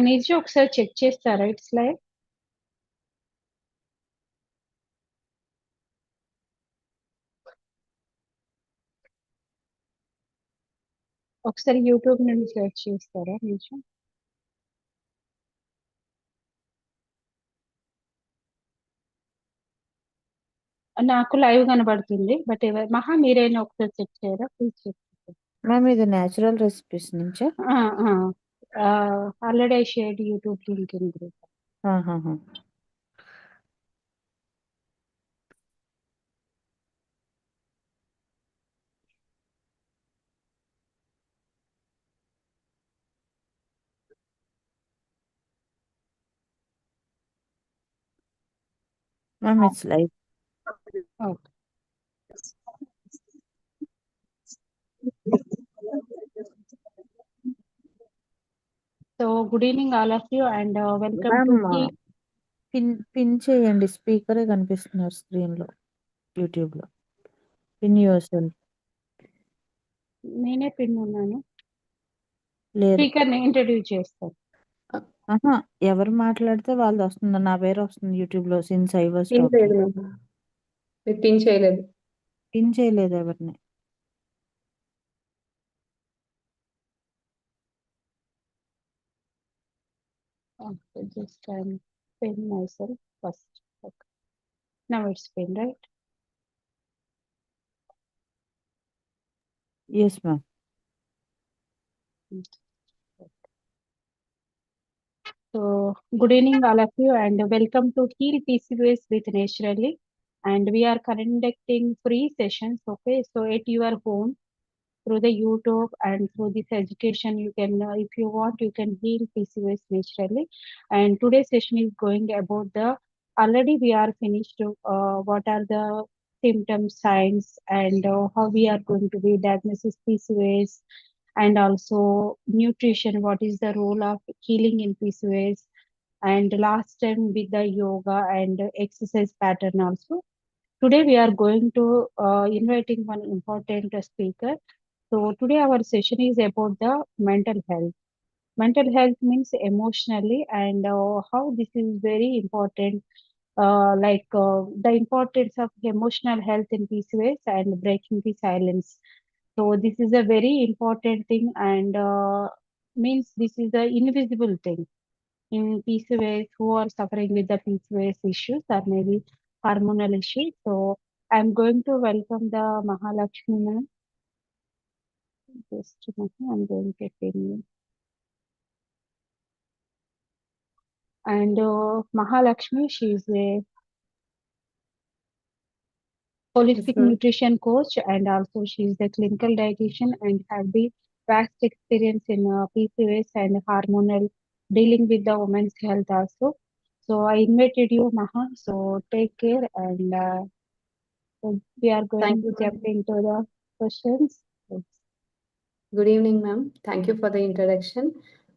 నిజం ఒకసారి చెక్ చేస్తారా ఇట్స్ లైవ్? ఒకసారి యూట్యూబ్ నుండి సెర్చ్ చేస్తారా నిజం? నాకు లైవ్ కనబడుతుంది. బట్ మహా మీరైనా ఒకసారి చెక్ చేయరా ప్లీజ్ చెక్. మ్యామ్ ఇది న్యాచురల్ రెసిపీస్ నుంచా? Already I shared YouTube link in group. Ma'am it's live. Okay. So good evening all of you and welcome to pin చేయండి, స్పీకరే కనిపిస్తున్నారు స్క్రీన్ లో యూట్యూబ్ లో. Pin yourself. నేనే pin ఉన్నాను. లేదు, speaker ని ఇంట్రడ్యూస్ చేస్తాను. ఎవరు మాట్లాడితే వాళ్ళు వస్తుంది, నా పేరు వస్తుంది యూట్యూబ్ లో. Since I was pin talking. చేయలేదు మ్యామ్. మీరు పిన్ చేయలేదు. పిన్ చేయలేదు ఎవరిని. Okay, just pin myself first. Okay. Now it's pin, right? Yes, ma'am. So, good evening, all of you, and welcome to Heal PCOS with Naturally. And we are conducting free sessions, okay? So, at your home, through the YouTube and through this education, you can, if you want, you can heal PCOS naturally. And today's session is going about already we are finished, what are the symptoms, signs, and how we are going to be diagnosis PCOS, and also nutrition, what is the role of healing in PCOS, and last time with the yoga and exercise pattern also. Today we are going to inviting one important speaker. So today our session is about the mental health. Mental health means emotionally and how this is very important, the importance of emotional health in PCOS and breaking the silence. So this is a very important thing and means this is the invisible thing in PCOS who are suffering with the PCOS issues or maybe hormonal issues. So I'm going to welcome the Mahalakshmi ma'am. Just a minute, I'm going to pin you. And Mahalakshmi, she is a holistic nutrition coach and also she is a clinical dietitian and have the vast experience in PCOS and hormonal dealing with the women's health also. So I invited you, Maha. So take care and so we are going to jump into the questions. Good evening, ma'am. Thank you for the introduction.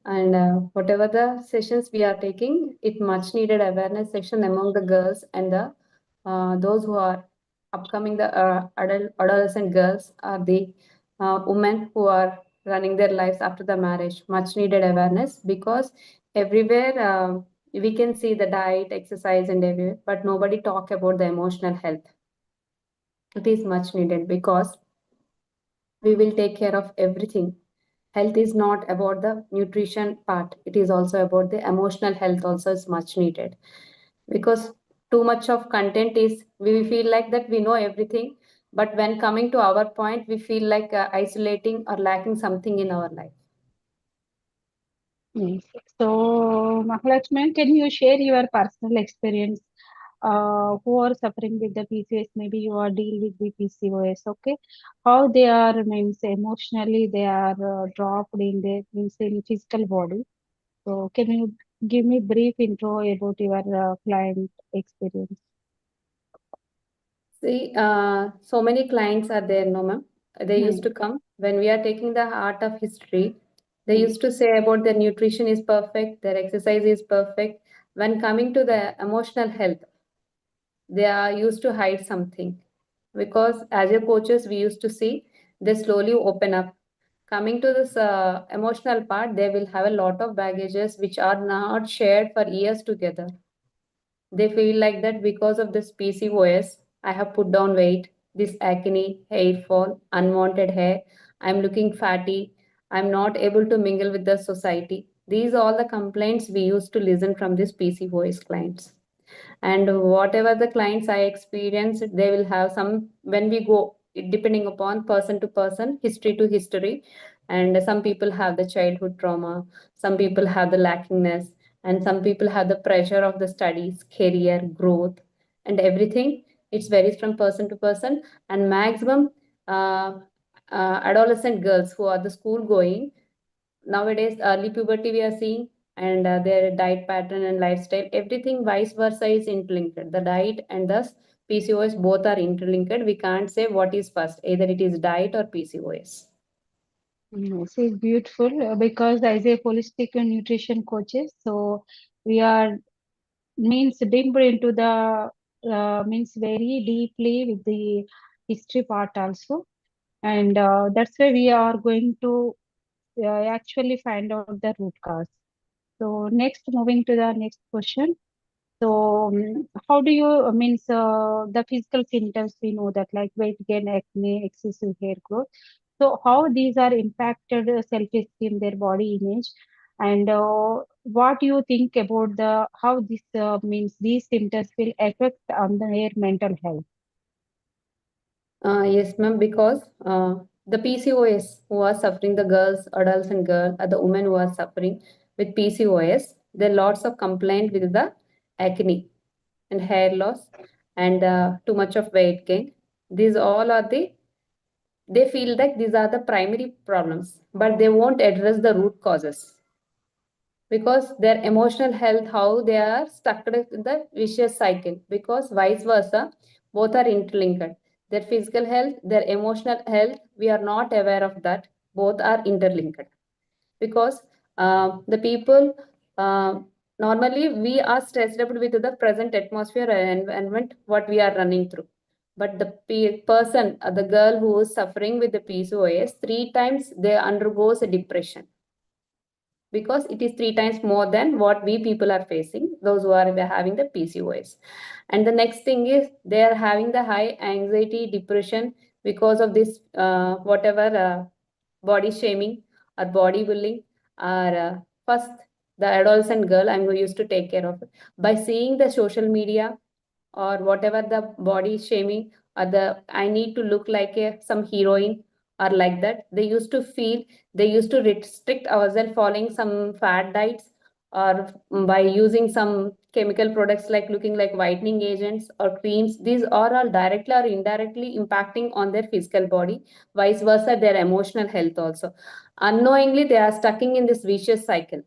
And whatever the sessions we are taking, it much needed awareness section among the girls and the those who are upcoming the adolescent girls are the women who are running their lives after the marriage. Much needed awareness because everywhere we can see the diet, exercise, and everywhere, but nobody talk about the emotional health. It is much needed because we will take care of everything. Health is not about the nutrition part. It is also about the emotional health also is much needed. Because too much of content is, we feel like that we know everything. But when coming to our point, we feel like isolating or lacking something in our life. Yes. So, Mahalakshmi, can you share your personal experience? Who are suffering with the PCOS? Maybe you are dealing with the PCOS. Okay, how they are means emotionally they are dropped in their means in physical body. So, can you give me brief intro about your client experience? See, so many clients are there, no ma'am. They used to come when we are taking the art of history. They used to say about their nutrition is perfect, their exercise is perfect. When coming to the emotional health, they are used to hide something. Because as a coaches, we used to see they slowly open up. Coming to this emotional part, they will have a lot of baggages which are not shared for years together. They feel like that because of this PCOS, I have put down weight, this acne, hair fall, unwanted hair, I'm looking fatty, I'm not able to mingle with the society. These are all the complaints we used to listen from these PCOS clients. And whatever the clients I experience, they will have some, when we go, depending upon person to person, history to history, and some people have the childhood trauma, some people have the lackingness, and some people have the pressure of the studies, career growth, and everything. It varies from person to person. And maximum uh, adolescent girls who are the school going nowadays, early puberty we are seeing, and their diet pattern and lifestyle, everything vice versa is interlinked. The diet and the PCOS both are interlinked. We can't say what is first, either it is diet or PCOS. Yes, it's beautiful because as a holistic nutrition coaches, so we are means deeper into the means very deeply with the history part also, and that's why we are going to actually find out the root cause. So next, moving to the next question. So, how do you means the physical symptoms we know that like weight gain, acne, excessive hair growth. So, how these are impacted self-esteem, their body image, and what do you think about the how this means these symptoms will affect on their mental health? Yes, ma'am, because the PCOS who are suffering, the girls, adults and girls, are the women who are suffering with PCOS, there are lots of complaint with the acne and hair loss and too much of weight gain. These all are the, they feel that these are the primary problems, but they won't address the root causes because their emotional health, how they are stuck in the vicious cycle, because vice versa, both are interlinked. Their physical health, their emotional health, we are not aware of that, both are interlinked. Because the people, uh, normally we are stressed out with the present atmosphere and environment what we are running through, but the person, the girl who is suffering with the PCOS, 3 times they undergoes a depression, because it is 3 times more than what we people are facing, those who are having the PCOS. And the next thing is they are having the high anxiety, depression because of this whatever body shaming or body bullying, or first the adolescent girl I'm used to take care of it. By seeing the social media or whatever the body shaming, or the I need to look like some heroine or like that, they used to feel, they used to restrict ourselves following some fat diets, or by using some chemical products like looking like whitening agents or creams. These are all directly or indirectly impacting on their physical body, vice versa their emotional health also. Unknowingly they are stuck in this vicious cycle,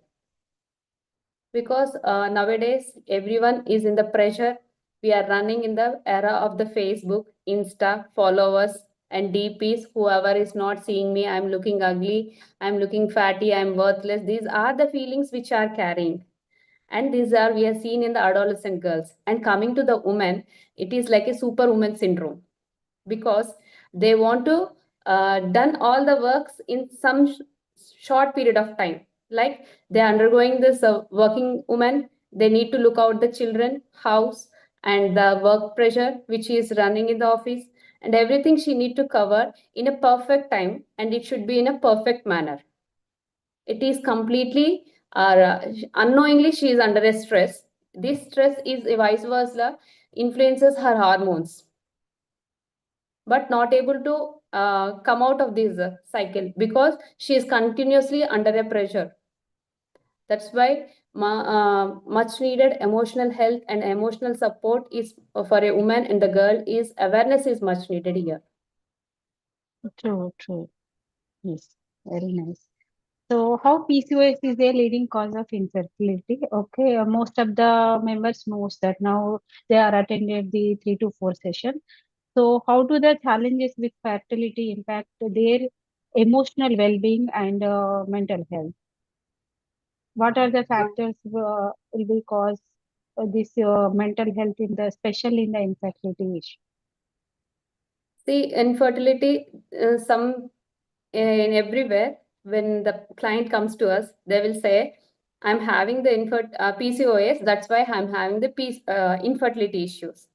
because nowadays everyone is in the pressure. We are running in the era of the Facebook, Insta, followers and DPs. Whoever is not seeing me, I'm looking ugly, I'm looking fatty, I'm worthless. These are the feelings which are carrying. And these are, we are seen in the adolescent girls. And coming to the women, it is like a superwoman syndrome, because they want to done all the works in some short period of time. Like they are undergoing this working woman, they need to look out the children, house, and the work pressure which is running in the office, and everything she need to cover in a perfect time, and it should be in a perfect manner. It is completely unknowingly she is under a stress. This stress is vice versa influences her hormones, but not able to come out of this cycle because she is continuously under a pressure. That's why much needed emotional health and emotional support is for a woman and the girl is awareness is much needed here. True, true. Yes, very nice. So, how PCOS is a leading cause of infertility? Okay, most of the members knows that now they are attended the 3 to 4 session. So, how do the challenges with fertility impact their emotional well-being and mental health? What are the factors will be cause this mental health in the especially in the infertility issue? See, infertility, some in everywhere, when the client comes to us, they will say, I'm having the PCOS, that's why I'm having the infertility issues.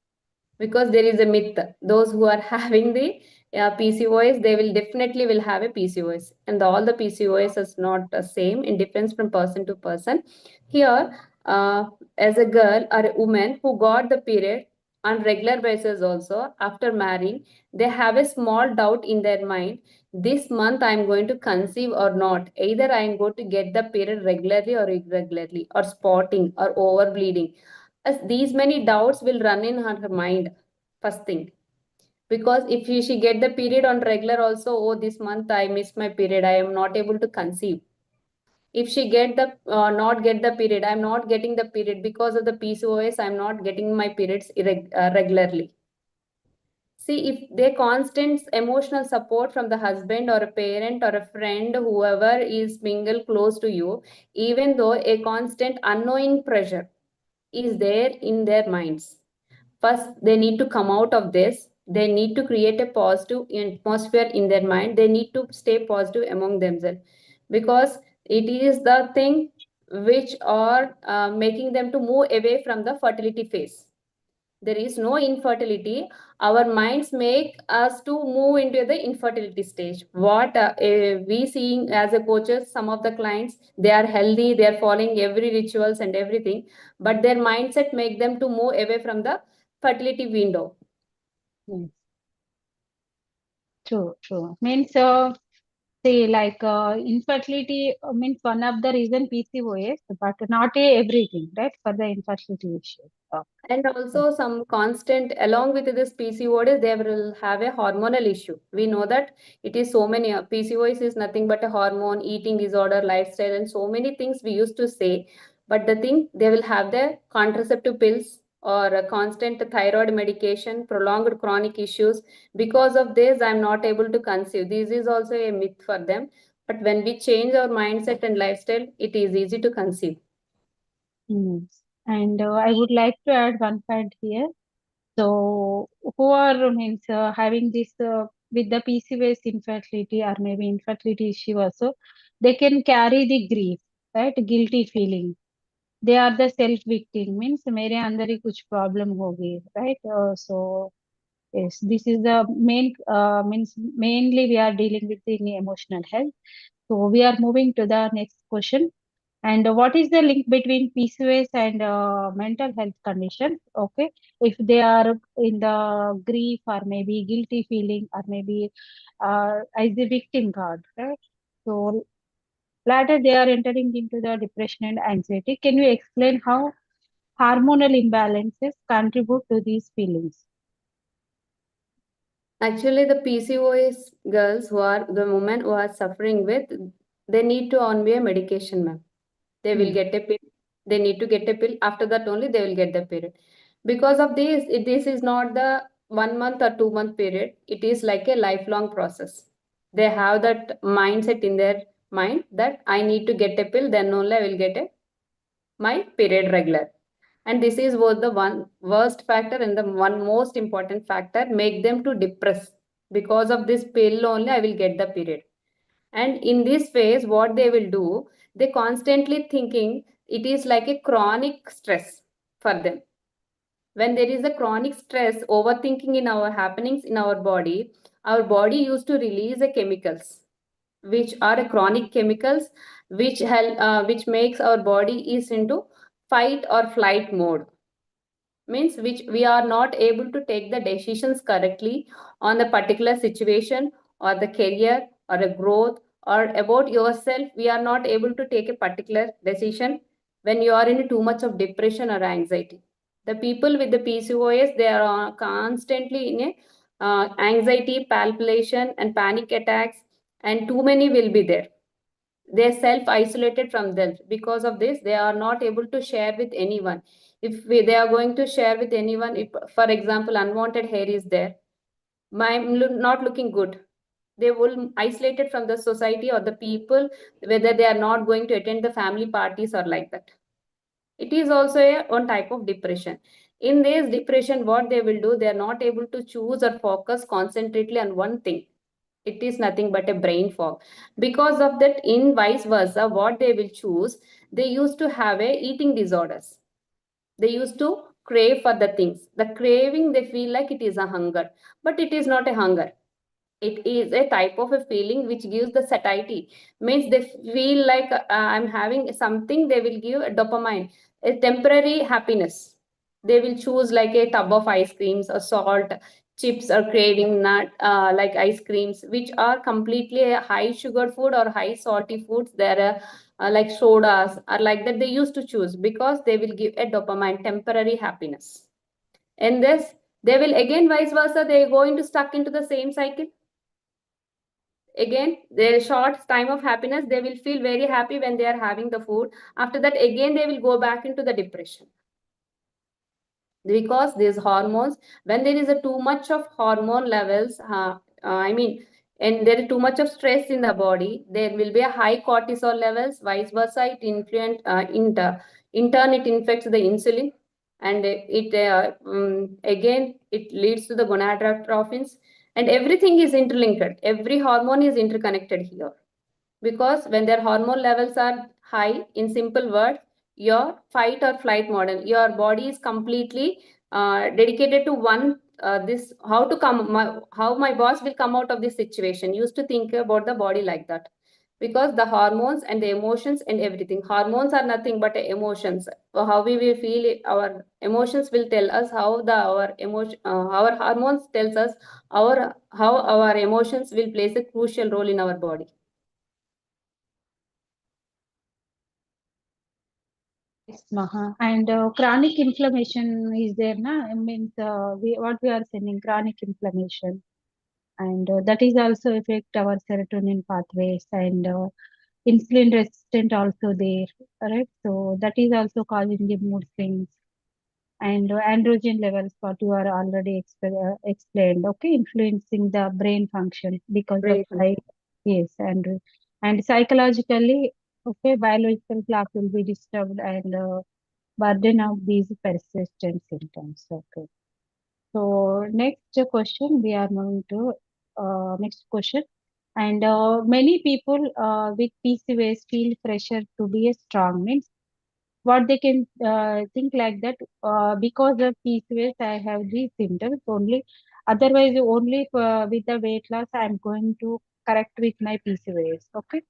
Because there is a myth, those who are having the PCOS, they will definitely will have a PCOS, and all the PCOS is not the same, in difference from person to person. Here, as a girl or a woman who got the period on regular basis also after marrying, they have a small doubt in their mind, this month I'm going to conceive or not, either I'm going to get the period regularly or irregularly, or spotting or over bleeding. As these many doubts will run in her mind first thing. Because if she get the period on regular also, oh, this month I missed my period, I am not able to conceive. If she get the not get the period, I'm not getting the period because of the PCOS, I'm not getting my periods regularly. See, if they constant emotional support from the husband or a parent or a friend, whoever is mingle close to you, even though a constant unknowing pressure is there in their minds, first they need to come out of this. They need to create a positive atmosphere in their mind. They need to stay positive among themselves, because it is the thing which are making them to move away from the fertility phase. There is no infertility, our minds make us to move into the infertility stage. What we seeing as a coaches, some of the clients, they are healthy, they are following every rituals and everything, but their mindset make them to move away from the fertility window. Yes. True. Means, say, like, infertility means one of the reason PCOS, but not everything, right? For the infertility issue. And also some constant, along with this PCOS, they will have a hormonal issue. We know that it is so many, PCOS is nothing but a hormone, eating disorder, lifestyle, and so many things we used to say. But the thing, they will have the contraceptive pills or a constant thyroid medication, prolonged chronic issues. Because of this, I'm not able to conceive. This is also a myth for them. But when we change our mindset and lifestyle, it is easy to conceive. Yes. And I would like to add one point here. So, who are means having this with the PCOS infertility or maybe infertility issue also, they can carry the grief, right? Guilty feeling. They are the self victim, means मेरे अंदर ही कुछ problem हो गई, right? So yes, this is the main means mainly we are dealing with the emotional health. So we are moving to the next question. And what is the link between PCOS and mental health conditions? Okay, if they are in the grief or maybe guilty feeling or maybe as the victim card, right? So later they are entering into the depression and anxiety. Can you explain how hormonal imbalances contribute to these feelings? Actually, the PCOS girls who are the women who are suffering with, they need to on be a medication, ma'am. They will get a pill. They need to get a pill. After that only they will get the period. Because of this, this is not the 1 month or 2 month period. It is like a lifelong process. They have that mindset in their mind that I need to get a pill, then only I will get my period regular. And this is what the one worst factor and the one most important factor make them to depress. Because of this pill only I will get the period. And in this phase, what they will do, they constantly thinking it is like a chronic stress for them. When there is a chronic stress, overthinking in our happenings in our body used to release the chemicals, which are chronic chemicals, which help, which makes our body is into fight or flight mode, means which we are not able to take the decisions correctly on the particular situation or the career or a growth or about yourself. We are not able to take a particular decision when you are in too much of depression or anxiety. The people with the PCOS, they are constantly in a anxiety, palpitation and panic attacks, and too many will be there. They self isolated from them. Because of this, they are not able to share with anyone. If they are going to share with anyone, if for example unwanted hair is there, not looking good, they will isolated from the society or the people, whether they are not going to attend the family parties or like that. It is also a one type of depression. In this depression, what they will do, they are not able to choose or focus concentrately on one thing. It is nothing but a brain fog. Because of that, in vice versa, what they will choose, they used to have a eating disorders. They used to crave for the things. The craving, they feel like it is a hunger, but it is not a hunger. It is a type of a feeling which gives the satiety. Means they feel like I'm having something, they will give a dopamine, a temporary happiness. They will choose like a tub of ice creams or salt, chips, or craving nut like ice creams, which are completely a high sugar food or high salty foods. There are like sodas or like that they used to choose because they will give a dopamine temporary happiness. And this, they will again vice versa, they are going to stuck into the same cycle. Again, their short time of happiness, they will feel very happy when they are having the food. After that, again, they will go back into the depression. Because these hormones, when there is a too much of hormone levels, and there is too much of stress in the body, there will be a high cortisol levels. Vice versa, it in turn it infects the insulin, and again it leads to the gonadotrophins, and everything is interlinked. Every hormone is interconnected here. Because when their hormone levels are high, in simple words, your fight or flight model, your body is completely dedicated to one this how to come how my boss will come out of this situation. Used to think about the body like that. Because the hormones and the emotions and everything, hormones are nothing but emotions. So how we will feel it, our emotions will tell us how the our emotion our hormones tells us our how our emotions will plays a crucial role in our body. Yes, Maha. And chronic inflammation is there, na? It means what we are saying, chronic inflammation, and that is also affect our serotonin pathways and insulin resistant also there, right? So that is also causing the mood swings and androgen levels, what you are already explained, okay, influencing the brain function because of Brain high, yes, and psychologically, okay, biological clock will be disturbed and burden of these persistent symptoms. Okay. So next question, we are moving to next question. And many people with PCOS feel pressure to be a strong. Means what they can think like that because of PCOS, I have these symptoms only. Otherwise, only with the weight loss, I'm going to correct with my PCOS. Okay.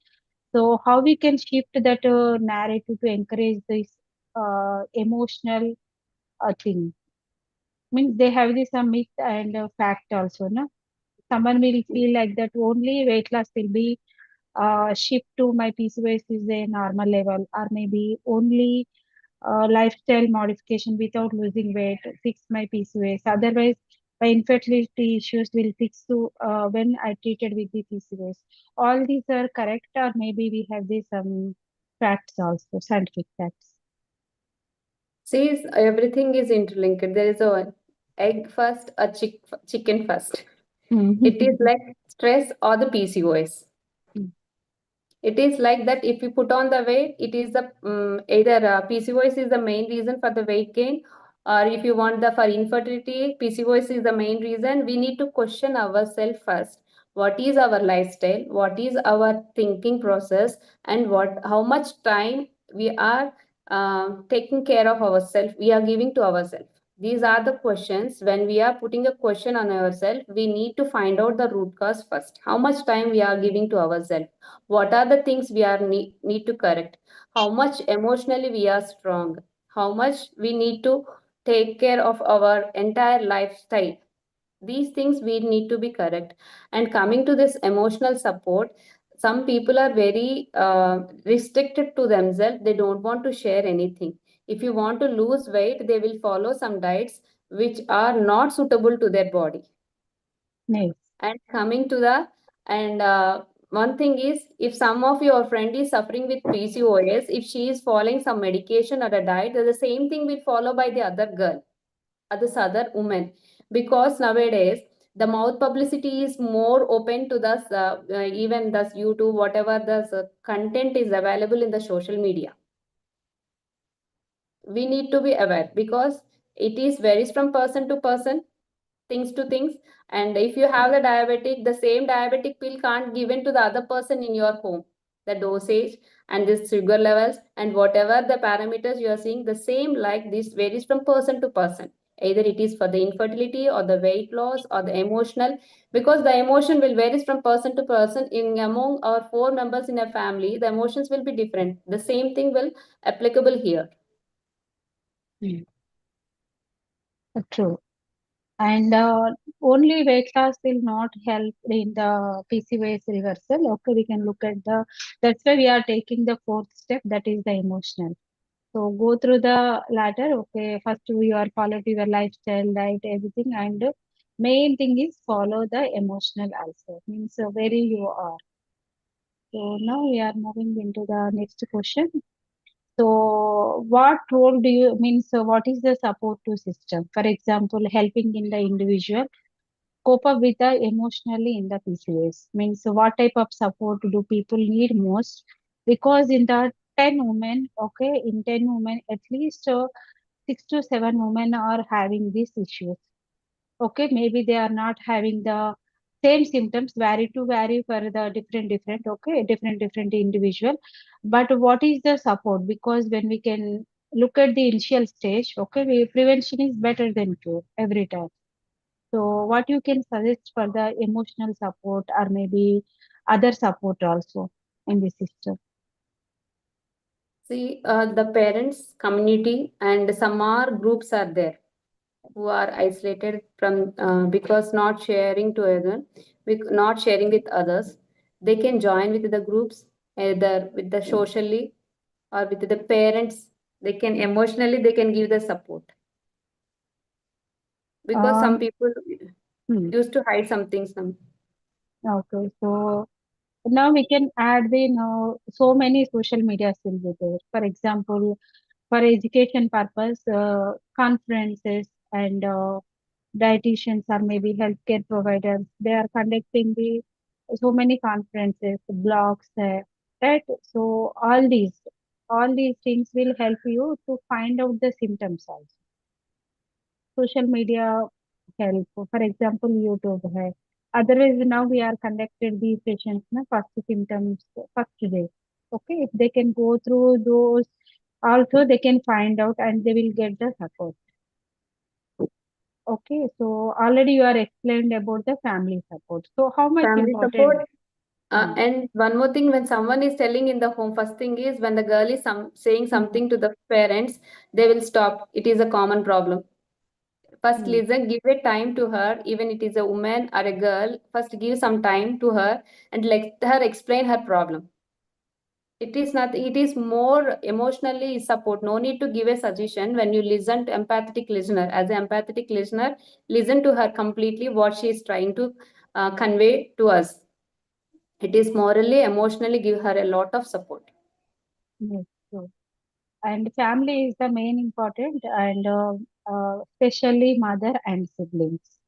So how we can shift that narrative to encourage this emotional thing? Means they have this myth and fact also, no? Someone will feel like that only weight loss will be shift to my PCOS is a normal level, or maybe only lifestyle modification without losing weight fix my PCOS. Otherwise, my infertility issues will fix to when I treated with the PCOS. All these are correct, or maybe we have these facts also, scientific facts. See, everything is interlinked. There is a egg first, a chicken first. It is like stress or the PCOS. It is like that if you put on the weight, it is the either PCOS is the main reason for the weight gain, or if you want the for infertility, PCOS is the main reason. We need to question ourselves first. What is our lifestyle? What is our thinking process? And what how much time we are taking care of ourselves, we are giving to ourselves. These are the questions. When we are putting a question on ourselves, we need to find out the root cause first. How much time we are giving to ourselves? What are the things we are need to correct? How much emotionally we are strong? How much we need to take care of our entire lifestyle? These things we need to be correct. And coming to this emotional support, some people are very restricted to themselves. They don't want to share anything. If you want to lose weight, they will follow some diets which are not suitable to their body. Nice. And coming to the and one thing is, if some of your friend is suffering with PCOS, if she is following some medication or a diet, the same thing will follow by the other girl or this other woman. Because nowadays the mouth publicity is more open to this even this YouTube, whatever the content is available in the social media. We need to be aware because it is varies from person to person. things to things. And if you have the diabetic, the same diabetic pill can't given to the other person in your home. The dosage and this sugar levels and whatever the parameters you are seeing, the same like this varies from person to person. Either it is for the infertility or the weight loss or the emotional, because the emotion will varies from person to person. In among our four members in a family, the emotions will be different. The same thing will applicable here. True. And only weight loss will not help in the PCOS reversal. Okay, we can look at that's why we are taking the fourth step, that is the emotional. So go through the ladder. Okay, first you are follow your lifestyle, diet, everything, and main thing is follow the emotional also. Means where you are. So now we are moving into the next question. So what role do you means what is the support to system? For example, helping in the individual cope up with the emotionally in the PCOS. Means what type of support do people need most? Because in the 10 women, okay, in 10 women, at least 6 to 7 women are having these issues. Okay, maybe they are not having the same symptoms, vary for the different, okay, different individual. But what is the support? Because when we can look at the initial stage, okay, prevention is better than cure every time. So what you can suggest for the emotional support or maybe other support also in the system? See, the parents, community, and some are groups are there who are isolated from because not sharing together, not sharing with others. They can join with the groups, either with the socially or with the parents. They can emotionally they can give the support, because some Um, people hmm, used to hide some things. okay, so now we can add the so many social medias will be there. For example, for education purpose, conferences and dietitians or maybe healthcare providers, they are conducting the so many conferences, blogs, right? So all these things will help you to find out the symptoms also. Social media help. For example, YouTube है. Otherwise, now we are conducted these sessions, na, first symptoms, first day. Okay, if they can go through those, also they can find out and they will get the support. Okay, so already you are explained about the family support. So how much Family support. important? Hmm. And one more thing, when someone is telling in the home, first thing is when the girl is saying Hmm. something to the parents, they will stop. It is a common problem. First, Hmm. listen, give a time to her, even it is a woman or a girl. First, give some time to her and let her explain her problem. It is not, it is more emotionally support. No need to give a suggestion. When you listen to empathetic listener, as an empathetic listener, listen to her completely what she is trying to convey to us. It is morally, emotionally give her a lot of support. Yes, so, and family is the main important and especially mother and siblings.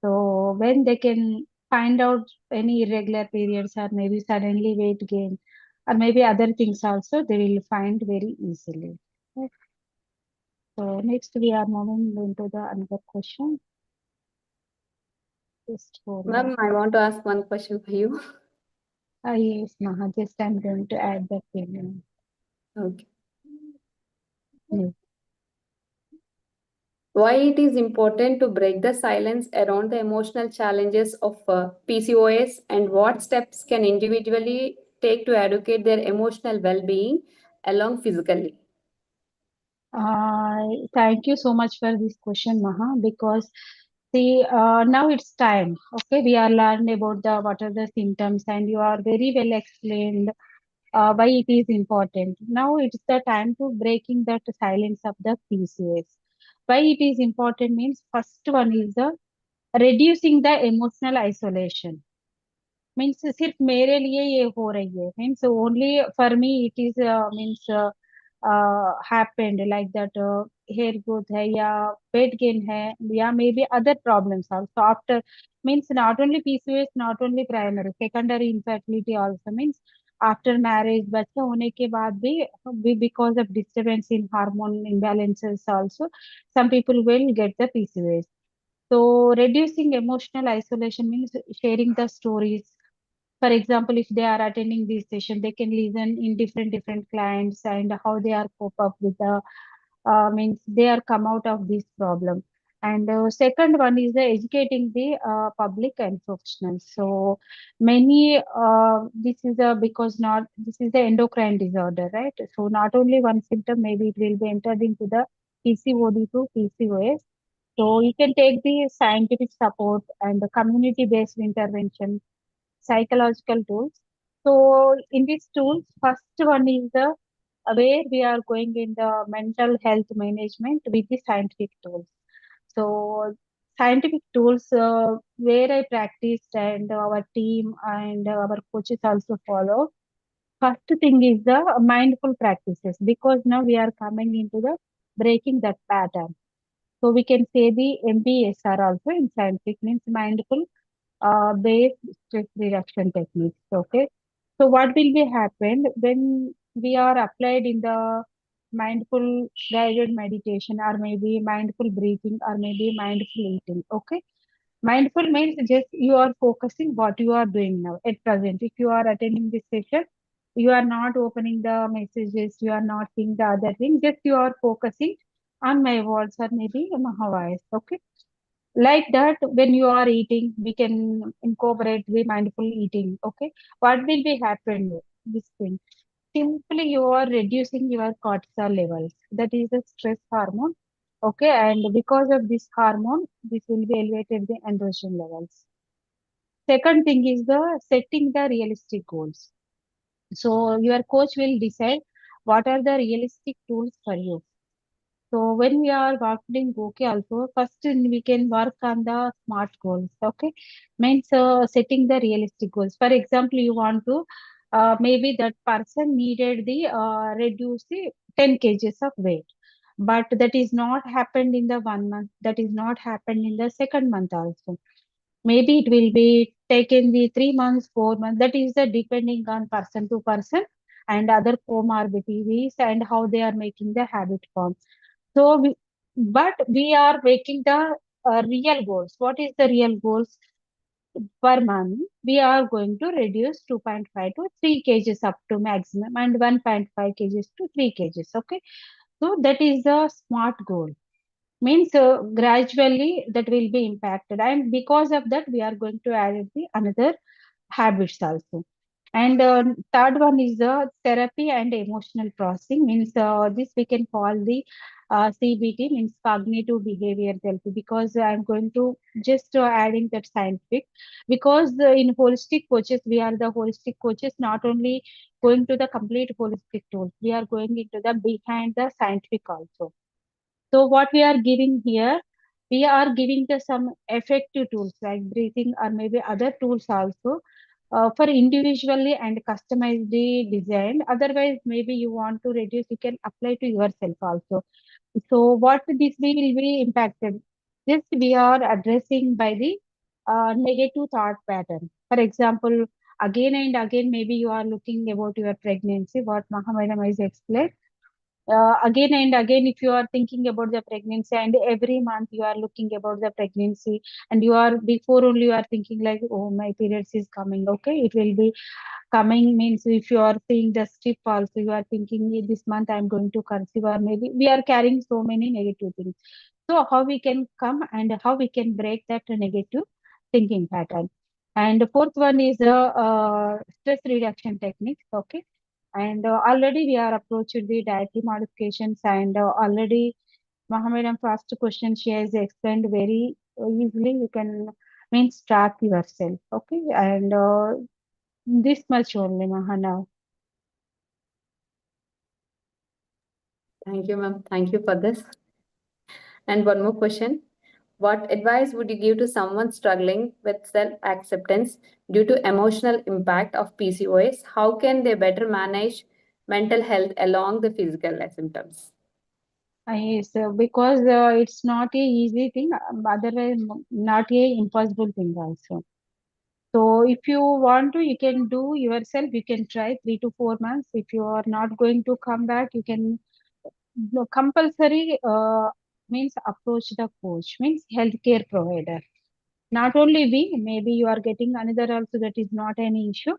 So when they can find out any irregular periods or maybe suddenly weight gain or maybe other things also, they will find very easily. Right. So next we are moving into the another question. Just hold on. Ma'am, I want to ask one question for you. Yes, Maha, just I'm going to add that in. Okay. Yes. Why it is important to break the silence around the emotional challenges of PCOS, and what steps can individually take to educate their emotional well-being along physically? Thank you so much for this question, Maha, because see, now it's time. Okay, we are learned about the what are the symptoms, and you are very well explained why it is important. Now it's the time to breaking that silence of the PCOS. Why it is important means first one is the reducing the emotional isolation. Means सिर्फ मेरे लिए ये हो रही है means only for me it is means happened like that hair growth है या weight gain है या maybe other problems also after means not only PCOS not only primary secondary infertility also means after marriage बच्चा होने के बाद भी because of disturbance in hormone imbalances also some people will get the PCOS. So reducing emotional isolation means sharing the stories. For example, if they are attending this session, they can listen in different clients and how they are cope up with the means they are come out of this problem. And second one is the educating the public and professionals. So many this is a because not this is the endocrine disorder, right? So not only one symptom, maybe it will be entered into the PCOD to PCOS. So you can take the scientific support and the community-based intervention, psychological tools. So in these tools, first one is the where we are going in the mental health management with the scientific tools. So scientific tools where I practiced and our team and our coaches also follow. First thing is the mindful practices because now we are coming into the breaking that pattern. So we can say the MBSR also in scientific means mindful based stress reduction techniques. Okay. So what will be happen when we are applied in the mindful guided meditation or maybe mindful breathing or maybe mindful eating. Okay. Mindful means just you are focusing what you are doing now at present. If you are attending this session, you are not opening the messages, you are not seeing the other thing, just you are focusing on my words or maybe my voice. Okay. Like that, when you are eating, we can incorporate the mindful eating. Okay. What will be happen? This thing. Simply you are reducing your cortisol levels. That is the stress hormone. Okay. And because of this hormone, this will be elevated the androgen levels. Second thing is the setting the realistic goals. So your coach will decide what are the realistic tools for you. So when we are working okay also, first we can work on the smart goals. Okay. Means setting the realistic goals. For example, you want to maybe that person needed the reduce the 10 kgs of weight. But that is not happened in the 1 month. That is not happened in the second month also. Maybe it will be taken the 3 months, 4 months. That is the depending on person to person and other comorbidities and how they are making the habit form. So, but we are making the real goals. What is the real goals per month? We are going to reduce 2.5 to 3 kgs up to maximum and 1.5 kgs to 3 kgs. Okay. So that is the smart goal. Means gradually that will be impacted. And because of that, we are going to add the another habits also. And third one is the therapy and emotional processing. Means this we can call the CBT, means cognitive behavior therapy. Because I'm going to just adding that scientific. Because in holistic coaches, we are the holistic coaches, not only going to the complete holistic tools, we are going into the behind the scientific also. So what we are giving here, we are giving the some effective tools like breathing or maybe other tools also for individually and customized design. Otherwise, maybe you want to reduce, you can apply to yourself also. So what this will be impacted? This we are addressing by the negative thought pattern. For example, again and again, maybe you are looking about your pregnancy, what Mahamadam has explained again and again if you are thinking about the pregnancy and every month you are looking about the pregnancy and you are before only you are thinking like oh my periods is coming okay it will be coming means if you are seeing the strip also you are thinking "Eh, this month I'm going to conceive or maybe we are carrying so many negative things so how we can come and how we can break that negative thinking pattern and the fourth one is the stress reduction techniques okay and already we are approaching the dietary modifications and already Mohammedan first question she has explained very easily. You can means track yourself. Okay. And this much only, Mahana. Thank you, ma'am. Thank you for this. And one more question. What advice would you give to someone struggling with self-acceptance due to emotional impact of PCOS? How can they better manage mental health along the physical symptoms? Yes, because it's not a easy thing, otherwise not a impossible thing also. So if you want to, you can do yourself. You can try 3 to 4 months. If you are not going to come back, you can no, compulsory. means approach the coach, means healthcare provider. Not only we, maybe you are getting another also, that is not any issue.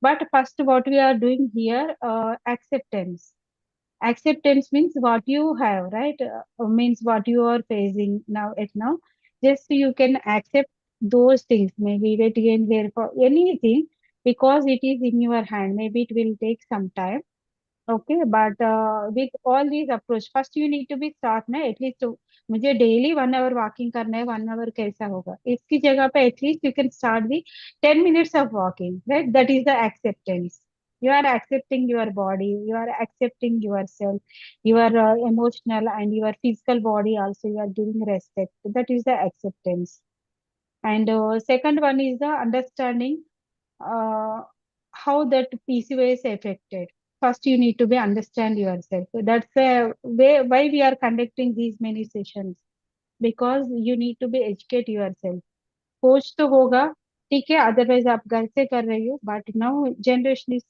But first, what we are doing here, acceptance. Acceptance means what you have, right? Means what you are facing now at now. Just you can accept those things, maybe weight gain there for anything, because it is in your hand. Maybe it will take some time. Okay, but with all these approach, first you need to be start ना at least मुझे daily 1 hour walking करना है, 1 hour कैसा होगा? इसकी जगह पे at least you can start the 10 minutes of walking, right? That is the acceptance. You are accepting your body, you are accepting yourself, your emotional and your physical body also. You are giving respect. That is the acceptance. And second one is the understanding uh, how that PCOS affected. First, you need to be understand yourself. So that's why we are conducting these many sessions, because you need to be educate yourself. Coach तो होगा, ठीक है, otherwise आप घर से कर रही हो, but now generation is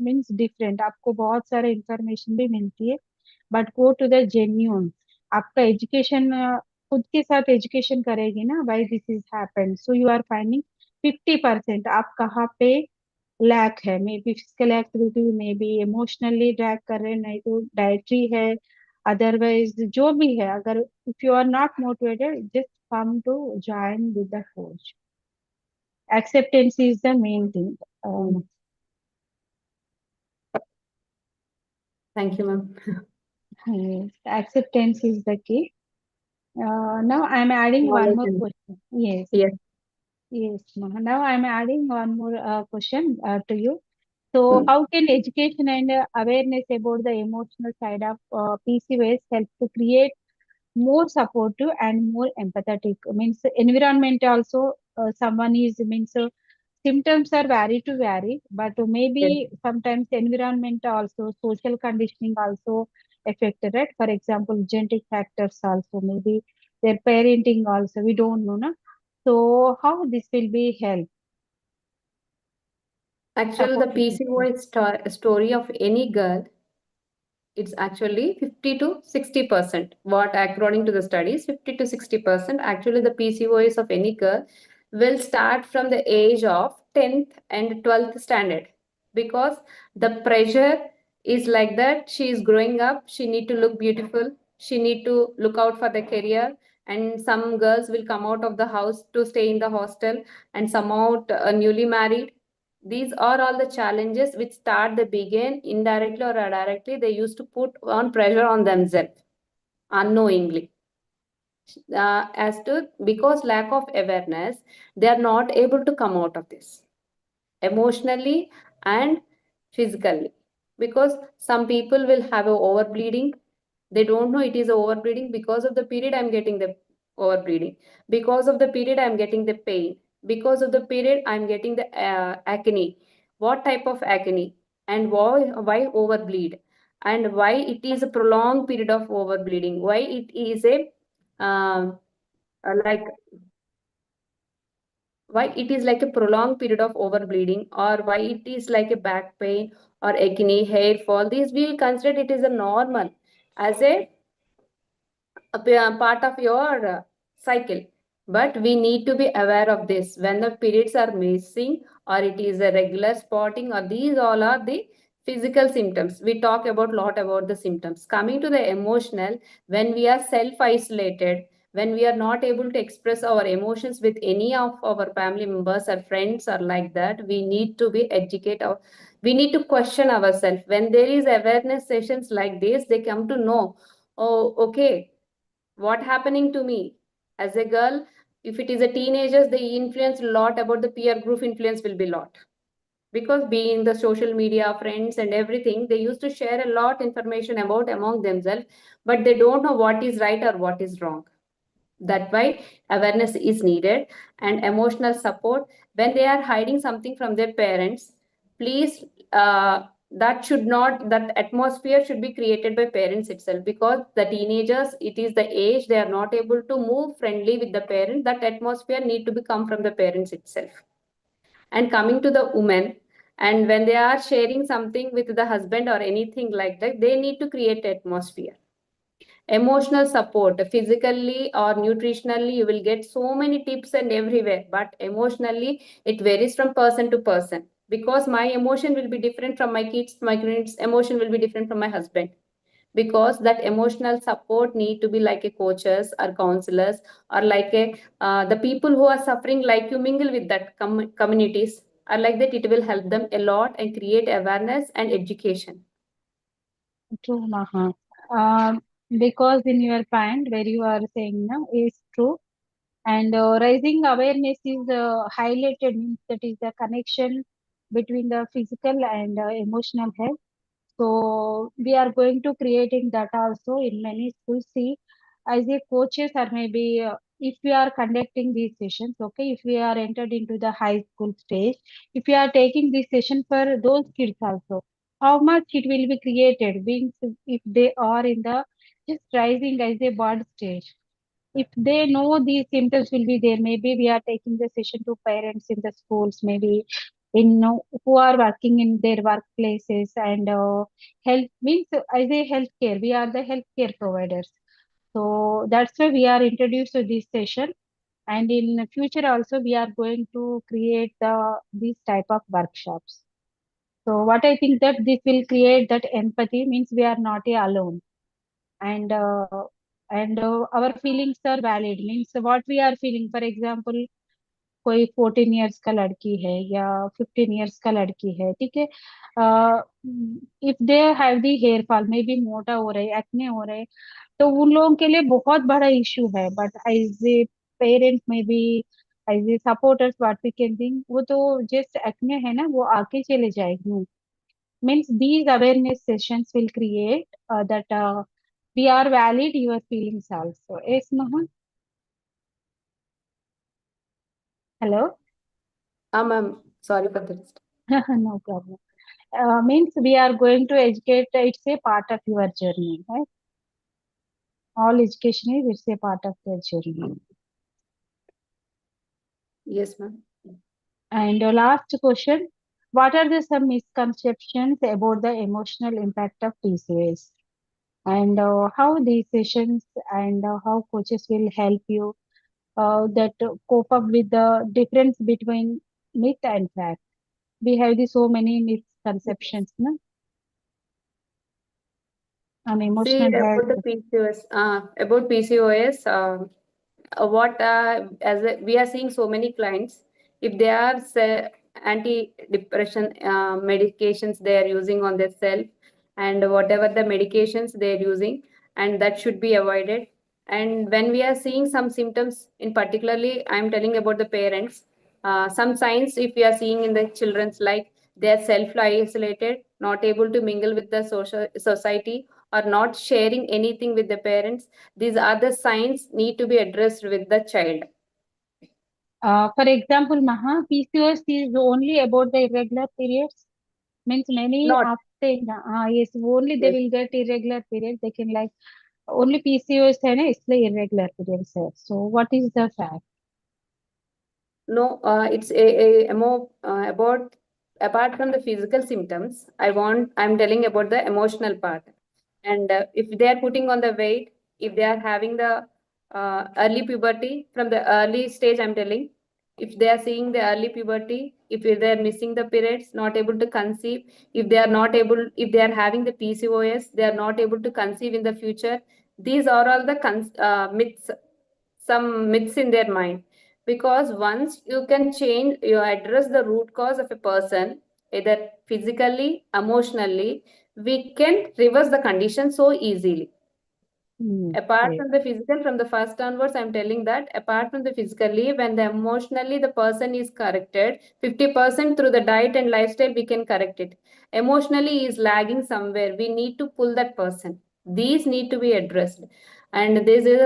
means different, आपको बहुत सारे इंफॉर्मेशन भी मिलती है, but go to the genuine. आपका एजुकेशन खुद के साथ एजुकेशन करेगी ना, why this is happen, so you are finding 50% आप कहाँ पे लैक है. Maybe physical activity, maybe emotionally lack कर रहे हैं, नहीं तो डाइटरी है, अदरवाइज जो भी है. अगर if you are not motivated, just come to join with the coach. Acceptance is the main thing. Thank you, ma'am. Yes, acceptance is the key. Now I'm adding one more question. Yes. Yes. Yes, now I'm adding one more question to you. So, how can education and awareness about the emotional side of PCOS help to create more supportive and more empathetic? Means environment also, someone is means symptoms are vary to vary, but maybe sometimes environment also, social conditioning also affected, right? For example, genetic factors also, maybe their parenting also, we don't know, na? So how this will be help? Actually, the Supportive system. PCOS story of any girl, it's actually 50 to 60%. What according to the studies, 50 to 60%. Actually, the PCOS of any girl will start from the age of 10th and 12th standard, because the pressure is like that. She is growing up. She need to look beautiful. She need to look out for the career. And some girls will come out of the house to stay in the hostel, and some out newly married. These are all the challenges which start, they begin indirectly or directly. They used to put on pressure on themselves unknowingly. As to because lack of awareness, they are not able to come out of this emotionally and physically. Because some people will have a overbleeding, they don't know it is a overbleeding. Because of the period I'm getting the overbleeding, because of the period I'm getting the pain, because of the period I'm getting the acne. What type of acne, and why overbleed, and why it is a prolonged period of overbleeding, why it is a like why it is like a prolonged period of overbleeding, or why it is like a back pain or acne, hair fall. These we will consider it is a normal, as a part of your cycle. But we need to be aware of this when the periods are missing, or it is a regular spotting, or these all are the physical symptoms. We talk about lot about the symptoms. Coming to the emotional, when we are self isolated, when we are not able to express our emotions with any of our family members or friends or like that, we need to be educate our, we need to question ourselves. When there is awareness sessions like this, they come to know, oh okay, what happening to me as a girl. If it is a teenagers, they influence a lot about the peer group, influence will be lot, because being the social media friends and everything, they used to share a lot information about among themselves, but they don't know what is right or what is wrong. That why awareness is needed. And emotional support, when they are hiding something from their parents, please, that should not, that atmosphere should be created by parents itself, because the teenagers, it is the age they are not able to move friendly with the parent. That atmosphere need to be come from the parents itself. And coming to the women, and when they are sharing something with the husband or anything like that, they need to create atmosphere. emotional support physically or nutritionally. You will get so many tips and everywhere, but emotionally it varies from person to person, because my emotion will be different from my kids emotion will be different from my husband, because that emotional support need to be like a coaches or counselors, or like a the people who are suffering, like you mingle with that communities, or like that it will help them a lot and create awareness and education. True, Maha. Because in your point where you are saying now is true, and raising awareness is highlighted, means that is the connection between the physical and emotional health. So we are going to creating that also in many schools. See, as a coaches or maybe if we are conducting these sessions, okay, if we are entered into the high school stage, if we are taking this session for those kids also, how much it will be created, being if they are in the just rising as a bird stage. If they know these symptoms will be there, maybe we are taking the session to parents in the schools, maybe in who are working in their workplaces, and health means as a healthcare, we are the healthcare providers. So that's why we are introduced to this session, and in the future also we are going to create these type of workshops. So what I think that this will create that empathy, means we are not alone, and our feelings are valid, means what we are feeling. For example, कोई 14 years का लड़की है या 15 years का लड़की है, ठीक है, if they have the hair fall, maybe मोटा हो रहे, एक्ने हो रहे, तो उन लोगों के लिए बहुत बड़ा इशू है, बट एज ए पेरेंट में बी, as a supporters what we can think, वो तो जस्ट एक्ने है ना, वो आके चले जाएगी. Means these awareness sessions will create that we are valid your feelings also. Yes, Maha? Hello? Ma'am, sorry for this. No problem. Means we are going to educate, it's a part of your journey, right? All education is, it's a part of your journey. Yes, ma'am. And last question, what are the some misconceptions about the emotional impact of PCOS? And how these sessions and how coaches will help you that cope up with the difference between myth and fact. We have so many misconceptions, no? On See, emotional about the health. PCOS, what we are seeing so many clients, if they are anti-depression medications they are using on their self, and whatever the medications they are using, and that should be avoided. And when we are seeing some symptoms, in particularly I'm telling about the parents, some signs if we are seeing in the children's, like they are self-isolated, not able to mingle with the social society, or not sharing anything with the parents, these are the signs need to be addressed with the child. For example, Maha, PCOS is only about the irregular periods. Means many Not. after, yes, only they Yes. will get irregular periods. They can like only PCOS है ना, इसलिए irregular periods है. So what is the fact? No, it's a more about, apart from the physical symptoms, I'm telling about the emotional part. And if they are putting on the weight, if they are having the early puberty, from the early stage, I'm telling, if they are seeing the early puberty, if they are missing the periods, not able to conceive, if they are not able, if they are having the PCOS, they are not able to conceive in the future. These are all the myths, some myths in their mind. Because once you can change, you address the root cause of a person, either physically, emotionally, we can reverse the condition so easily. Apart Great. from the physical, from the first onwards, I'm telling that apart from the physically, when the emotionally the person is corrected, 50% through the diet and lifestyle, we can correct it. Emotionally is lagging somewhere. We need to pull that person. These need to be addressed. And this is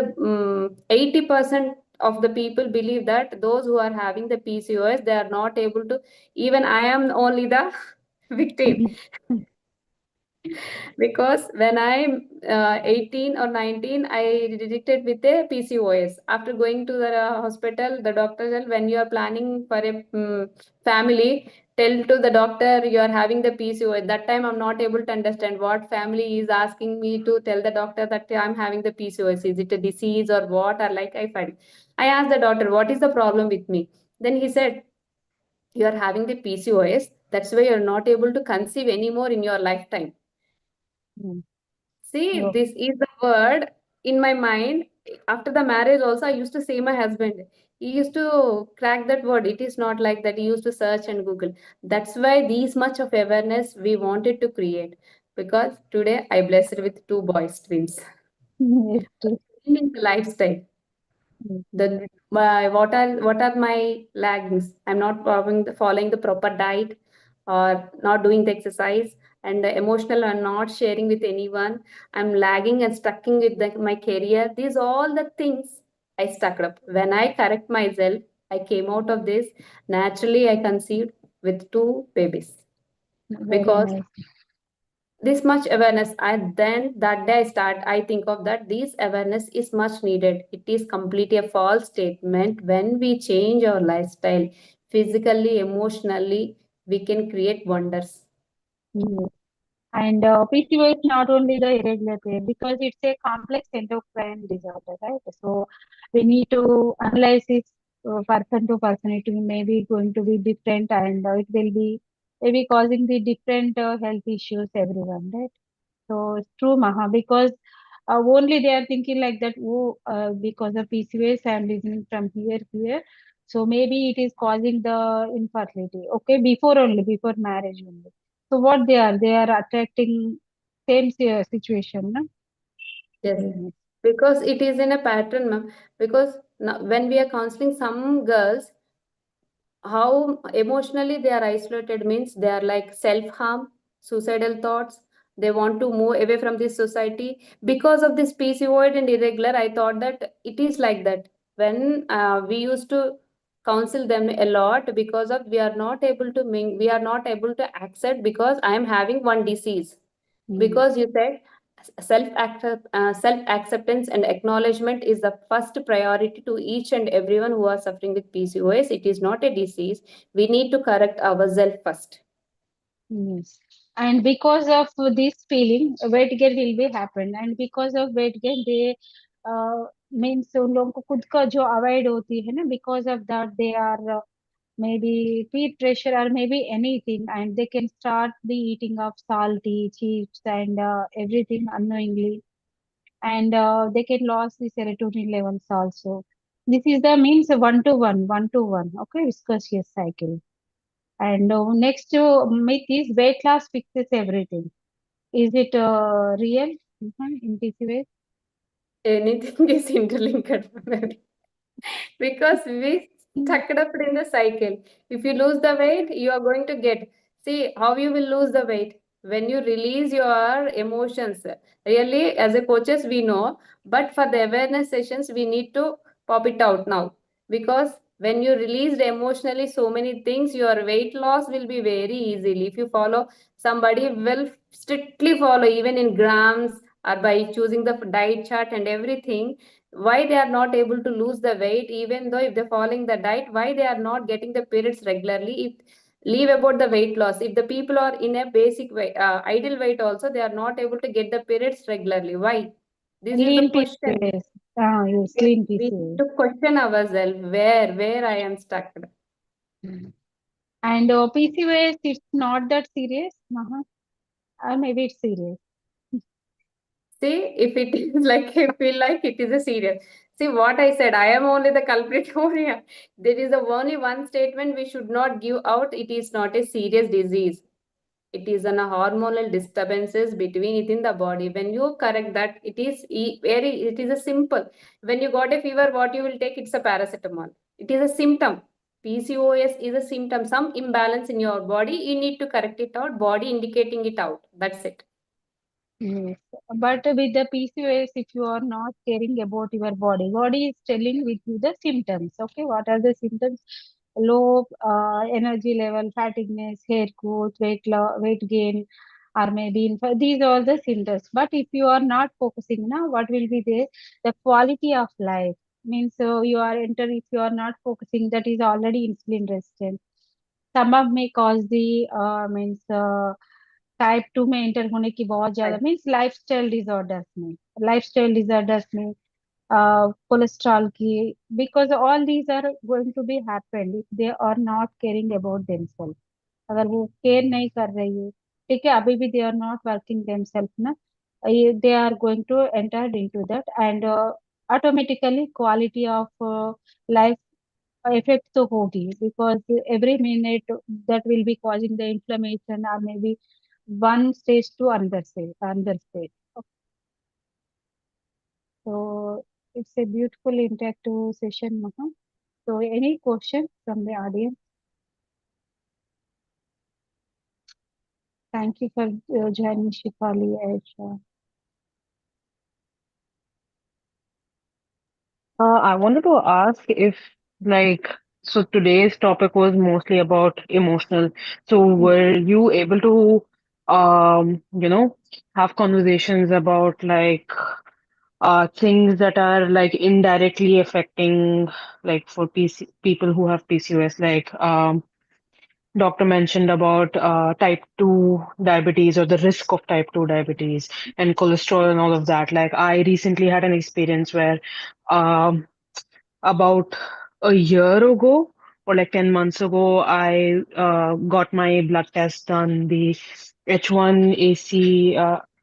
80% of the people believe that those who are having the PCOS, they are not able to, even I am only the victim. Because when I'm 18 or 19, I detected with a PCOS. After going to the hospital, the doctor said, when you are planning for a family, tell to the doctor you are having the PCOS. That time I'm not able to understand what family is asking me to tell the doctor that I'm having the PCOS. Is it a disease or what? Or like I find. I asked the doctor, what is the problem with me? Then he said, you are having the PCOS. That's why you're not able to conceive anymore in your lifetime. Mm. See, Oh. this is the word in my mind. After the marriage, also, I used to say my husband. He used to crack that word. It is not like that. He used to search and Google. That's why these much of awareness we wanted to create. Because today I blessed with two boys, twins. Yes, true. Changing the lifestyle. Mm. What are my laggings? I'm not following the proper diet or not doing the exercise and the emotional and not sharing with anyone. I'm lagging and stucking with my career. These all the things I stuck up. When I correct myself, I came out of this. Naturally, I conceived with two babies Very because nice. this much awareness, and then that day I think of that this awareness is much needed. It is completely a false statement. When we change our lifestyle physically, emotionally, we can create wonders. Yes. And PCOS not only the irregular period because it's a complex endocrine disorder, right? So we need to analyze it person to person. It will maybe going to be different, and it will be maybe causing the different health issues everyone, right? So it's true, Maha, because only they are thinking like that. Oh, because of PCOS, I am listening from here. So maybe it is causing the infertility. Okay, before marriage only. So what they are attracting same situation, no? Yes, Very nice. because it is in a pattern, ma'am. Because now, when we are counseling some girls, how emotionally they are isolated means they are like self-harm, suicidal thoughts. They want to move away from this society because of this PCOid and irregular. I thought that it is like that. When we used to counsel them a lot because of we are not able to we are not able to accept because I am having one disease, Mm. because you said self acceptance and acknowledgement is the first priority to each and everyone who are suffering with PCOS. It is not a disease. We need to correct ourselves first. Yes. And because of this feeling, weight gain will be happen. And because of weight gain, they means उन लोगों को खुद का जो avoid होती है ना, because of that they are maybe peer pressure or maybe anything, and they can start the eating of salty chips and everything unknowingly, and they can lose the serotonin levels also. This is the means one to one, okay, viscous cycle. And next myth is weight loss fixes everything. Is it real? In PCOS? Anything is interlinked. Because we stuck it up in the cycle. If you lose the weight, you are going to get. See how you will lose the weight when you release your emotions. Really, as a coaches, we know, but for the awareness sessions, we need to pop it out now, because when you release emotionally so many things, your weight loss will be very easily. If you follow, somebody will strictly follow even in grams or by choosing the diet chart and everything. Why they are not able to lose the weight, even though if they're following the diet, why they are not getting the periods regularly? If leave about the weight loss, if the people are in a basic way, ideal weight also, they are not able to get the periods regularly. Why? This is the Lean question. PCOS. Ah, yes, Yes, lean we need PCOS. to question ourselves where I am stuck. Mm. And PCOS, it's not that serious, or maybe it's serious. See, if it is like, I feel like it is a serious. See what I said, I am only the culprit over here. There is a only one statement we should not give out. It is not a serious disease. It is an hormonal disturbances between within the body. When you correct that, it is it is a simple. When you got a fever, what you will take? It's a paracetamol. It is a symptom. PCOS is a symptom. Some imbalance in your body. You need to correct it out. Body indicating it out. That's it. Yes, but with the PCOS, if you are not caring about your body is telling with you the symptoms. Okay, what are the symptoms? Low energy level, fatigueness, hair growth, weight gain, or maybe these are the symptoms. But if you are not focusing now, what will be there? The quality of life means you are enter if you are not focusing, that is already insulin resistant. Some of may cause the means type 2 में enter होने की बहुत ज्यादा means lifestyle disorders में cholesterol की because all these are going to be happened if they are not caring about themselves. अगर वो care नहीं कर रही है, ठीक है, अभी भी they are not working themselves ना, they are going to enter into that end automatically quality of life effect तो होगी because every minute that will be causing the inflammation or maybe one stage to another stage. So it's a beautiful interactive session, Maha. So any question from the audience? Thank you for joining, Shifali, Aisha. I wanted to ask if, like, so today's topic was mostly about emotional. So were you able to, have conversations about like things that are like indirectly affecting, like for people who have PCOS, like doctor mentioned about type 2 diabetes or the risk of type 2 diabetes and cholesterol and all of that. Like I recently had an experience where um, about a year ago or like 10 months ago, I got my blood test done, the H1AC,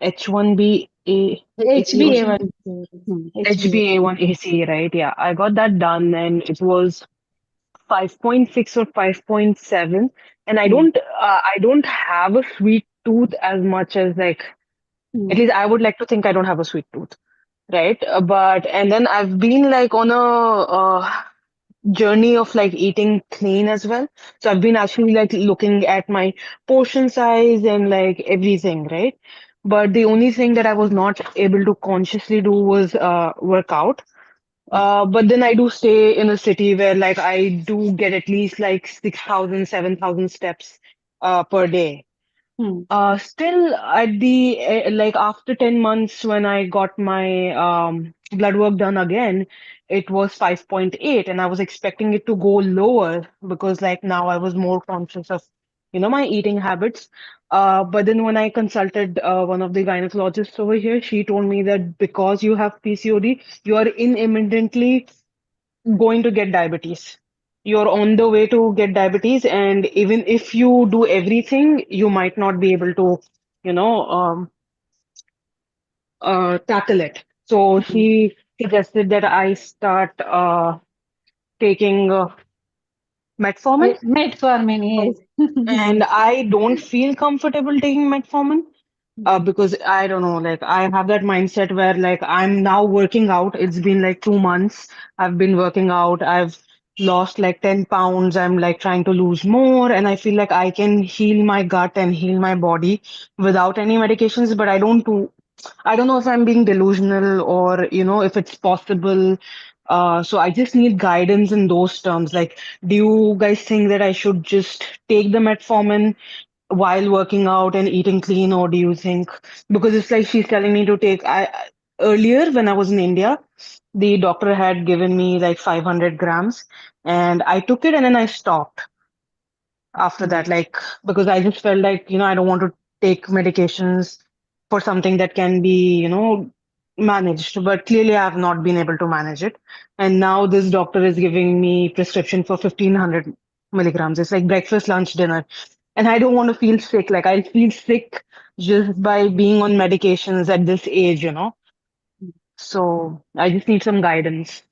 H1B, HbA1c. HbA. HbA1AC, right? Yeah, I got that done and it was 5.6 or 5.7. And Hmm. I don't have a sweet tooth as much as like, Hmm. at least I would like to think I don't have a sweet tooth, right? But, and then I've been like on a journey of like eating clean as well. So I've been actually like looking at my portion size and like everything, right? But the only thing that I was not able to consciously do was work out. But then I do stay in a city where like I do get at least like 6,000, 7,000 steps per day. Hmm. Still at the like after 10 months when I got my blood work done again, it was 5.8 and I was expecting it to go lower because like now I was more conscious of, my eating habits. But then when I consulted one of the gynecologists over here, she told me that because you have PCOD, you are imminently going to get diabetes. You're on the way to get diabetes, and even if you do everything, you might not be able to, you know, tackle it. So Hmm. she suggested that I start taking metformin. Metformin, yes. And I don't feel comfortable taking metformin. Because I don't know, like I have that mindset where like I'm now working out. It's been like 2 months. I've been working out. I've lost like 10 pounds. I'm like trying to lose more. And I feel like I can heal my gut and heal my body without any medications. But I don't know if I'm being delusional or, if it's possible. So I just need guidance in those terms. Like, do you guys think that I should just take the metformin while working out and eating clean, or do you think because it's like she's telling me to take earlier when I was in India, the doctor had given me like 500 grams and I took it and then I stopped after Hmm. that, like because I just felt like, I don't want to take medications for something that can be, managed. But clearly I have not been able to manage it. And now this doctor is giving me prescription for 1500 milligrams. It's like breakfast, lunch, dinner. And I don't want to feel sick. Like I feel sick just by being on medications at this age. So I just need some guidance.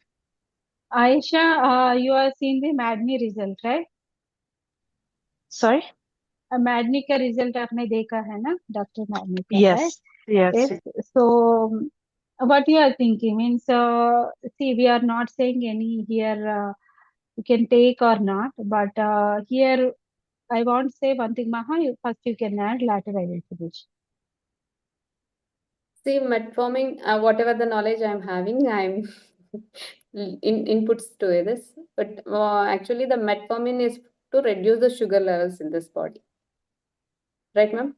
Aisha, you are seeing the MADNI result, right? Sorry? मैडनी का result आपने देखा है ना, doctor मैडनी का, right? Yes, yes. Yes. So what you are thinking means, see, we are not saying any here, you can take or not, but here I want to say one thing, Maha. First you can add, later I will finish. See, metformin, whatever the knowledge I'm having, I'm inputs to this. But actually, the metformin is to reduce the sugar levels in this body. Right, ma'am?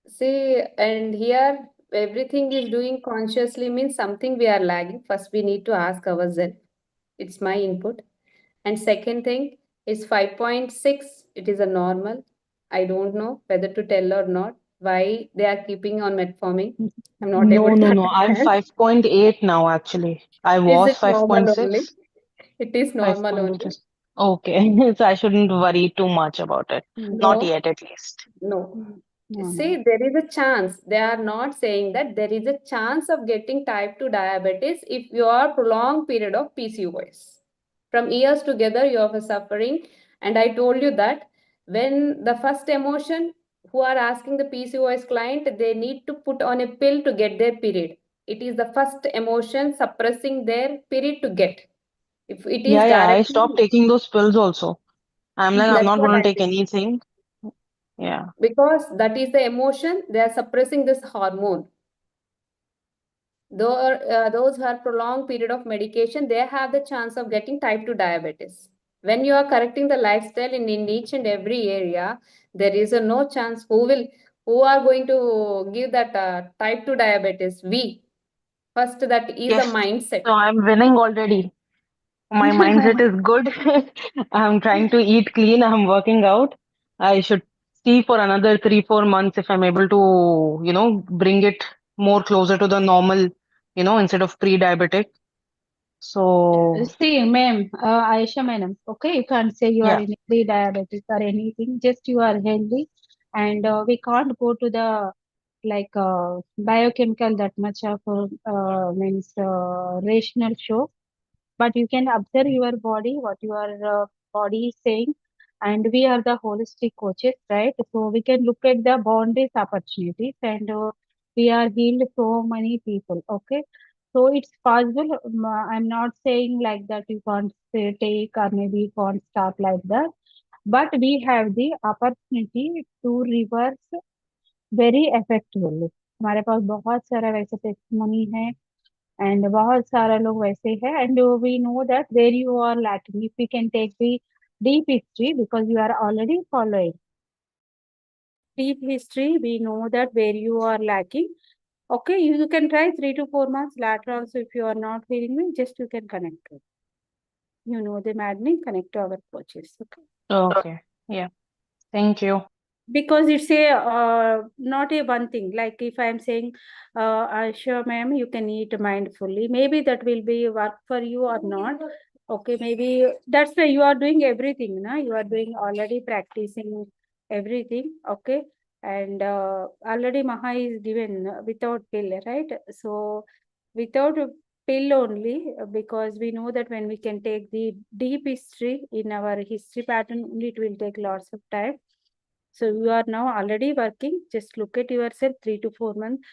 See, and here everything is doing consciously means something we are lagging. First, we need to ask ourselves. It's my input. And second thing is 5.6. It is a normal. I don't know whether to tell or not. Why they are keeping on metformin? I'm not able to No. I'm understand. 5.8 now, actually. I Is was it normal only? 5.6. It is normal 5.8 only. is okay. So I shouldn't worry too much about it. Not No, yet, at least. no. No, See, there is a chance. They are not saying that there is a chance of getting type 2 diabetes if you are prolonged period of PCOS. From years together, you are suffering. And I told you that when the first emotion, who are asking the PCOS client, they need to put on a pill to get their period. It is the first emotion suppressing their period to get. If it is Yeah. I directly, stopped taking those pills also. I'm like, I'm that's not what going I to take think. anything. Yeah. Because that is the emotion, they are suppressing this hormone. Those who are prolonged period of medication, they have the chance of getting type 2 diabetes. When you are correcting the lifestyle in each and every area, there is a no chance who are going to give that type 2 diabetes. First, that is the Yes. mindset. So I'm winning already. My mindset is good. I'm trying to eat clean. I'm working out. I should see for another 3, 4 months if I'm able to, bring it more closer to the normal, instead of pre-diabetic. So, see, ma'am, Aisha, madam, okay, you can't say you are yeah. in pre-diabetic or anything, just you are healthy, and we can't go to the like biochemical that much of means rational show, but you can observe your body, what your body is saying, and we are the holistic coaches, right? So we can look at the boundaries opportunities, and we are healed so many people, okay? So it's possible. I'm not saying like that you can't say take or maybe you can't stop like that, but we have the opportunity to reverse very effectively. हमारे पास बहुत सारा वैसे testimony है, and बहुत सारा लोग वैसे हैं, and we know that where you are lacking, if we can take the deep history, because you are already following deep history, we know that where you are lacking. Okay, you can try 3 to 4 months later also. If you are not feeling me, just you can connect to, the maddening, connect to our coaches, okay? Okay. Yeah. Thank you. Because it's a not a one thing, like if I'm saying sure ma'am, you can eat mindfully, maybe that will be work for you or not. Okay, maybe that's why you are doing everything now, you are doing already practicing everything, okay? And already Maha is given without pill, right? So without a pill only, because we know that when we can take the deep history in our history pattern only, it will take lots of time. So you are now already working. Just look at yourself 3 to 4 months.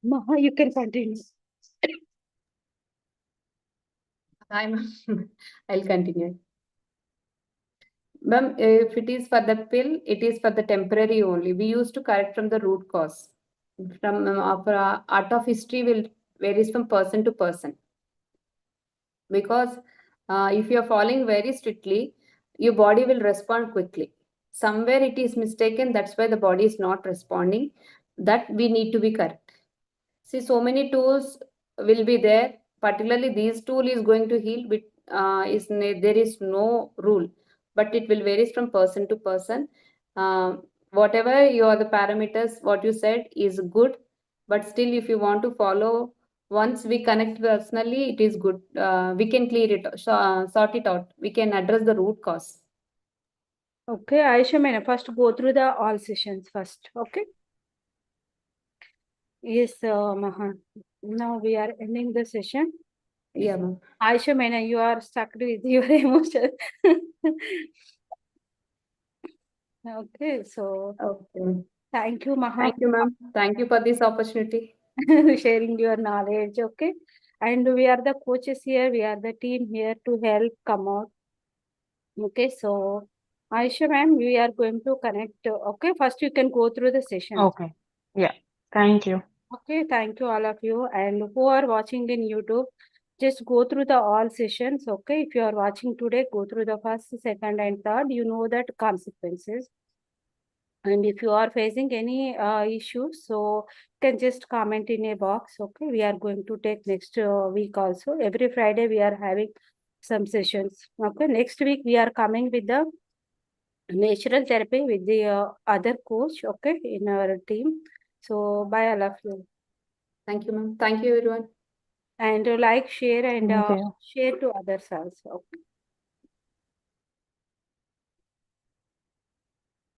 Maha, you can continue. I'll continue. Ma'am, if it is for the pill, it is for the temporary only. We used to correct from the root cause. From art of history will varies from person to person. Because if you are following very strictly, your body will respond quickly. Somewhere it is mistaken, that's why the body is not responding. That we need to be correct. See, so many tools will be there. Particularly, this tool is going to heal. But there is no rule, but it will varies from person to person. Whatever your the parameters, what you said is good, but still, if you want to follow, once we connect personally, it is good. We can clear it, sort it out. We can address the root cause. Okay, Aisha, may first go through the all sessions first. Okay. Yes, Maha. Now we are ending the session. Yeah, ma'am. Aisha, Mena, you are stuck with your emotion. Okay, so Okay. thank you, Maha, Thank you, ma'am. Thank you for this opportunity. sharing your knowledge. Okay, and we are the coaches here. We are the team here to help come out. Okay, so Aisha, ma'am, we are going to connect. Okay, first you can go through the session. Okay. Yeah. Thank you. Okay, thank you all of you. And who are watching in YouTube, just go through the all sessions. Okay, if you are watching today, go through the first, second, and third. You know that consequences. And if you are facing any issues, so you can just comment in a box. Okay, we are going to take next week also. Every Friday we are having some sessions. Okay, next week we are coming with the natural therapy with the other coach. Okay, in our team. So bye all of you. Thank you, ma'am. Thank you, everyone. And like, share, and Thank you. share to others also. Okay.